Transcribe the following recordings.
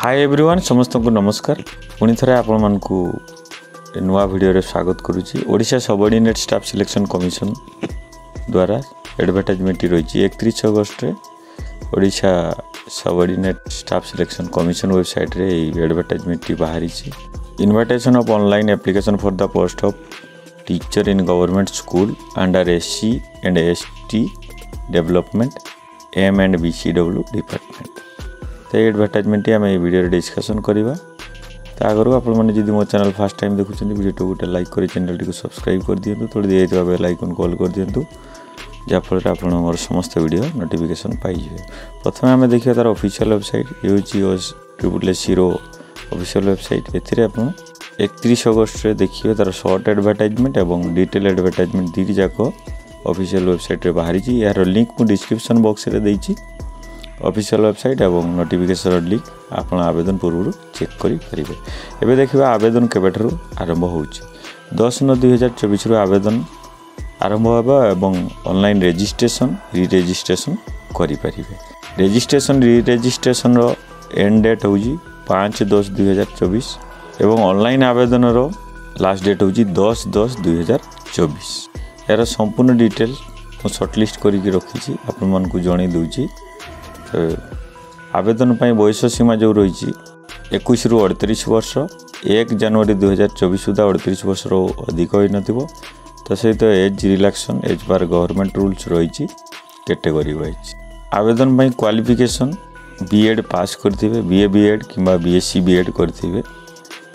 Hi everyone समस्त को नमस्कार पुणी थे आपण मानकु नुआ वीडियो रे स्वागत करुच्ची। Odisha subordinate staff selection commission द्वारा एडवर्टाइजमेंट रही 31 अगस्त Odisha subordinate staff selection commission website रे एडवर्टाइजमेंट बाहरी invitation of online application for the post of teacher in government school under SC and ST development M&BCW department. तो advertisement आम ये video discussion करवा आगर आपने मो चैनल फर्स्ट टाइम देखुं वीडियो को गोटे लाइक कर चैनल टी सब्सक्राइब कर दिंतु थोड़ी दिखाई बेल आइकन कॉल कर दिंतु जहाँफल आप समस्त वीडियो नोटिफिकेशन पाइबे। प्रथम आम देखिए तार ऑफिशियल वेबसाइट ये SSC ऑफिशियल वेबसाइट ए 31 अगस्त देखिए तार शॉर्ट एडवर्टाइजमेंट और डिटेल एडवर्टाइजमेंट दी जाक ऑफिशियल वेबसाइट बाहरी यार लिंक मुझे डिस्क्रिप्शन बॉक्स रे देइछि ऑफिशियल वेबसाइट और नोटिफिकेशन लिंक आप आवेदन पूर्व चेक करेंगे। एबे देखिबा आवेदन केबेठरू आरंभ होउछि 10/9/2024 आवेदन आरंभ होबा एवं ऑनलाइन रजिस्ट्रेशन री रजिस्ट्रेशन करि परिबे। रजिस्ट्रेशन री रजिस्ट्रेशन रो एंड डेट होउछि 5/10/2024 एवं ऑनलाइन आवेदन रो लास्ट डेट होउछि 10/10/2024। यार संपूर्ण डिटेल मु शॉर्टलिस्ट करिक रखिछि आपन मन को जणै दउछि। आवेदन पर बयस सीमा जो रही 21 रु 38 वर्ष 1 जनवरी 2024 सुधा 38 वर्ष अधिक होई नथिबो। तो सहित एज रिलैक्सन एज पर गवर्नमेंट रूल्स रही कैटेगरी वाइज। आवेदन पर क्वालिफिकेशन B.Ed पास करथिबे BA B.Ed किंबा BSc B.Ed करथिबे।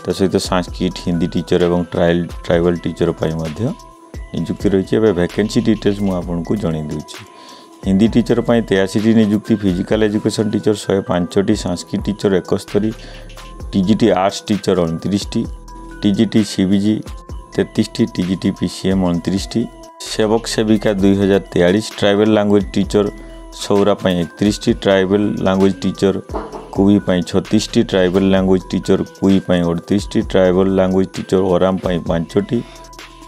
तो सहित संस्कृत हिंदी टीचर एवं ट्राइबल टीचर पर नियुक्ति रही है। वैकेंसी डिटेल्स मुझे आपको जणै देउछि। हिंदी टीचर पर 83 नियुक्ति, physical education teacher 105, Sanskrit teacher 71, TGT arts teacher 29, TGT CBG 33, TGT PCM 29, सेवक सेविका 2043, tribal language teacher Saura 31, tribal language teacher Kui 36, tribal language teacher Kui 38, tribal language teacher Oram 5,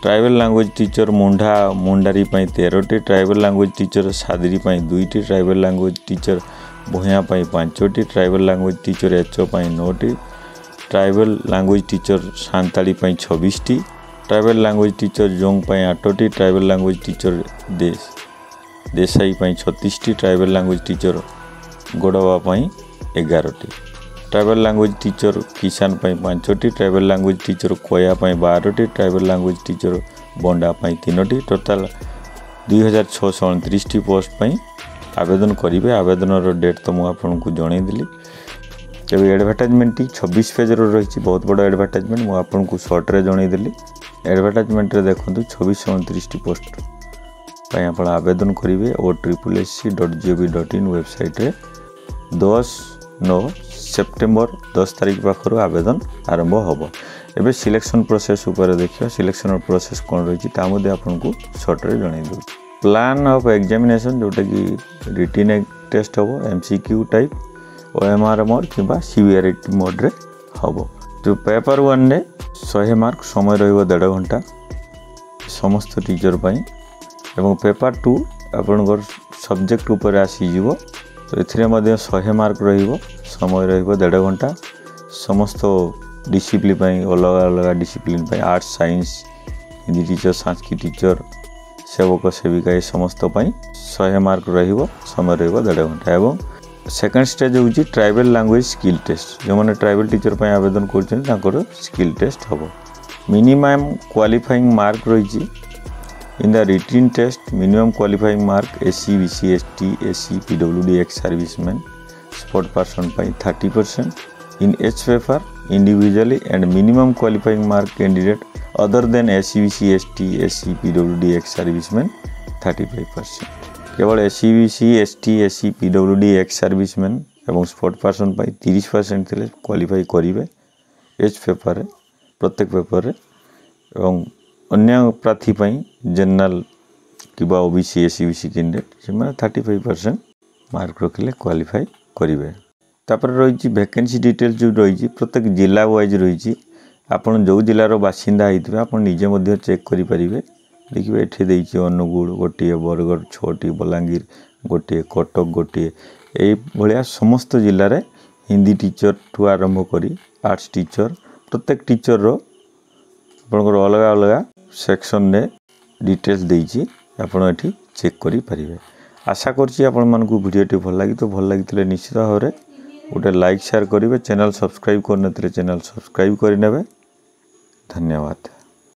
tribal language teacher Munda Mundari 13, tribal language teacher Sadri 2, tribal language teacher Bhuya 5, tribal language teacher HO 9, tribal language teacher Santali 26, tribal language teacher Juang 8, tribal language teacher Desia 36, tribal language teacher गोड़वा 11, tribal language teacher Kisan 5, tribal language teacher कोया 12, tribal language teacher बंडा 3, total 2629 post पर आवेदन करेंगे। आवेदन date तो मुझे जनईदेली। तेज advertisement 26 page रही बहुत बड़ा एडवर्टाइजमेंट मुझे सर्ट्रे जनईदेली। एडवर्टाइजमेंट देखो 2629 पोस्ट पर आप आवेदन करेंगे OSSC.gov.in वेबसाइट रे 10/9 सेप्टेम्बर 10 तारीख पाखर आवेदन आरंभ हम। एवं सिलेक्शन प्रोसेस उपर देखिए सिलेक्शन प्रोसेस कौन रही आपको सर्ट्रे जनई दूँ। प्लान ऑफ एग्जामिनेशन जोटा कि रिटन टेस्ट हम MCQ टाइप OMR मोड कि CBRT मोड रे हम। जो पेपर 1 ने 100 मार्क समय रहा 1.5 घंटा समस्त टीचर पाई एवं पेपर 2 आपनकर सब्जेक्ट उपर आसीजिवो। तो एथिरे मध्ये 100 मार्क रहिबो समय रहिबो 1.5 घंटा समस्त डिसिप्लिन अलग अलग discipline arts science Hindi teacher Sanskrit teacher सेवक सेविका ये समस्त 100 मार्क रहिबो समय रहिबो 1.5 घंटा। एवं सेकंड स्टेज होउची ट्राइबल लैंग्वेज स्किल टेस्ट जो माने ट्राइबल टीचर पर आवेदन करछन ताकर स्किल टेस्ट हबो। मिनिमम क्वालिफाइंग मार्क रहिची in the written test minimum qualifying mark SC BC ST SC PWD ex servicemen sport person 30% in each paper individually and minimum qualifying mark candidate other than SC BC ST SC PWD ex servicemen 35%। केवल SC BC ST SC PWD ex servicemen एवं sport person 30% थिले qualify करेंगे H paper प्रत्येक paper एवं अन्य प्रार्थी general कि OBC SC BC candidate से 35% मार्क रखिले क्वालिफाई करेंगे। तापर रही वैकेंसी डिटेल्स जो रही प्रत्येक जिला वाइज रही आपन जो जिलार बासिंदा होते आप निजे चेक करेंगे। देखिए ये अनुगुल गोटे बरगढ़ 6टी बलांगीर गोटे कटक गोटे ये समस्त जिले में हिंदी टीचर ठू आरंभ करी आर्ट्स टीचर प्रत्येक टीचर रो आपनकर अलग अलग सेक्शन ने डिटेल्स देइछि आपण एठी चेक करि परिबे। आशा करछि आपण मानकु वीडियोटी भल लागि तो भल लागितले निश्चित भाव गोटे लाइक शेयर करेंगे। चैनल सब्सक्राइब करनथिले चैनल सब्सक्राइब करिनेबे। धन्यवाद।